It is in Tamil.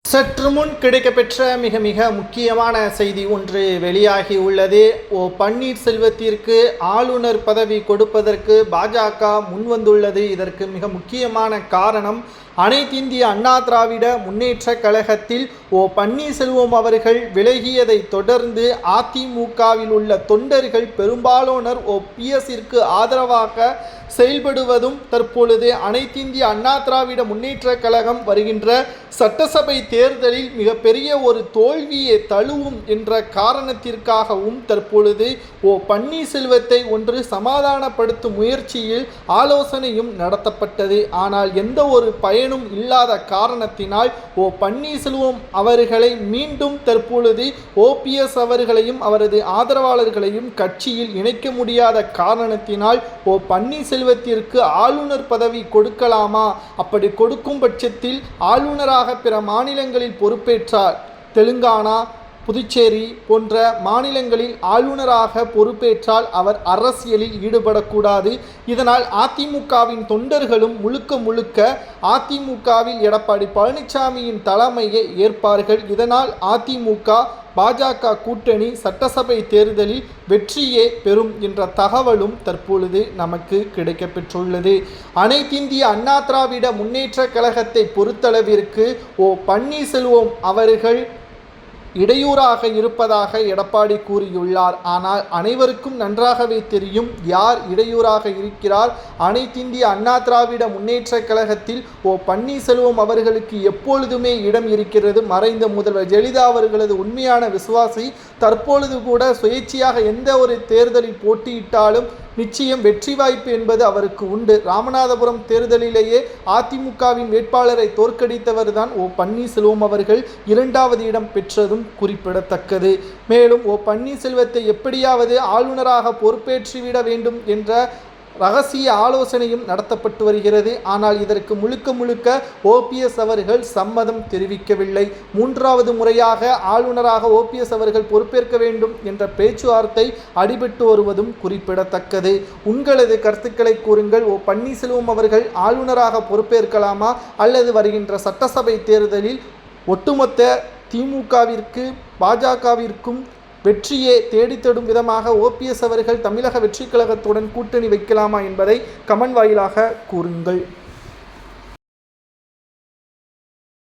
சற்று முன் கிடைக்கப்பெற்ற மிக மிக முக்கியமான செய்தி ஒன்று வெளியாகி உள்ளது. பன்னீர்செல்வத்திற்கு ஆளுநர் பதவி கொடுப்பதற்கு பாஜக முன்வந்துள்ளது. இதற்கு மிக முக்கியமான காரணம், அனைத்திந்திய அண்ணா திராவிட முன்னேற்ற கழகத்தில் பன்னீர்செல்வம் அவர்கள் விலகியதை தொடர்ந்து அதிமுகவில் உள்ள தொண்டர்கள் பெரும்பாலானோர் PS-ற்கு ஆதரவாக செயல்படுவதும் தற்பொழுது அனைத்திந்திய அண்ணா திராவிட முன்னேற்ற கழகம் வருகின்ற சட்டசபை தேர்தலில் மிகப்பெரிய ஒரு தோல்வியை தழுவும் என்ற காரணத்திற்காகவும் தற்பொழுது பன்னீர்செல்வத்தை ஒன்று சமாதானப்படுத்தும் முயற்சியில் ஆலோசனையும் நடத்தப்பட்டது. ஆனால் எந்த ஒரு பயனும் இல்லாத காரணத்தினால் பன்னீர்செல்வம் அவர்களை மீண்டும் தற்பொழுது OPS அவர்களையும் அவரது ஆதரவாளர்களையும் கட்சியில் இணைக்க முடியாத காரணத்தினால் பன்னீர்செல்வத்திற்கு ஆளுநர் பதவி கொடுக்கலாமா, அப்படி கொடுக்கும் பட்சத்தில் ஆளுநராக பிற மாநிலங்களில் பொறுப்பேற்றார். தெலுங்கானா, புதுச்சேரி போன்ற மாநிலங்களில் ஆளுநராக பொறுப்பேற்றால் அவர் அரசியலில் ஈடுபடக்கூடாது. இதனால் அதிமுகவின் தொண்டர்களும் முழுக்க அதிமுகவில் எடப்பாடி பழனிசாமியின் தலைமையை ஏற்பார்கள். இதனால் அதிமுக பாஜக கூட்டணி சட்டசபை தேர்தலில் வெற்றியே பெறும் என்ற தகவலும் தற்பொழுது நமக்கு கிடைக்கப்பெற்றுள்ளது. அனைத்திந்திய அண்ணா திராவிட முன்னேற்ற கழகத்தை பொறுத்தளவிற்கு பன்னீர்செல்வம் அவர்கள் இடையூறாக இருப்பதாக எடப்பாடி கூறியுள்ளார். ஆனால் அனைவருக்கும் நன்றாகவே தெரியும் யார் இடையூறாக இருக்கிறார். அனைத்திந்திய அண்ணா திராவிட முன்னேற்ற கழகத்தில் பன்னீர்செல்வம் அவர்களுக்கு எப்பொழுதுமே இடம் இருக்கிறது. மறைந்த முதல்வர் ஜெயலலிதா அவர்களது உண்மையான விசுவாசி. தற்பொழுது கூட சுயேட்சையாக எந்த ஒரு தேர்தலில் போட்டியிட்டாலும் நிச்சயம் வெற்றி வாய்ப்பு என்பது அவருக்கு உண்டு. ராமநாதபுரம் தேர்தலிலேயே அதிமுகவின் வேட்பாளரை தோற்கடித்தவர் தான் பன்னீர்செல்வம் அவர்கள். 2வது இடம் பெற்றதும் குறிப்பிடத்தக்கது. மேலும் பன்னீர்செல்வத்தை எப்படியாவது ஆளுநராக பொறுப்பேற்றிவிட வேண்டும் என்ற ரகசிய ஆலோசனையும் நடத்தப்பட்டு வருகிறது. ஆனால் இதற்கு முழுக்க OPS அவர்கள் சம்மதம் தெரிவிக்கவில்லை. 3வது முறையாக ஆளுநராக OPS அவர்கள் பொறுப்பேற்க வேண்டும் என்ற பேச்சுவார்த்தை அடிபட்டு வருவதும் குறிப்பிடத்தக்கது. உங்களது கருத்துக்களை கூறுங்கள். பன்னீர்செல்வம் அவர்கள் ஆளுநராக பொறுப்பேற்கலாமா, அல்லது வருகின்ற சட்டசபை தேர்தலில் ஒட்டுமொத்த திமுகவிற்கு பாஜகவிற்கும் வெற்றியை தேடித்தடும் விதமாக OPS அவர்கள் தமிழக வெற்றி கழகத்துடன் கூட்டணி வைக்கலாமா என்பதை கமெண்ட் வாயிலாக கூறுங்கள்.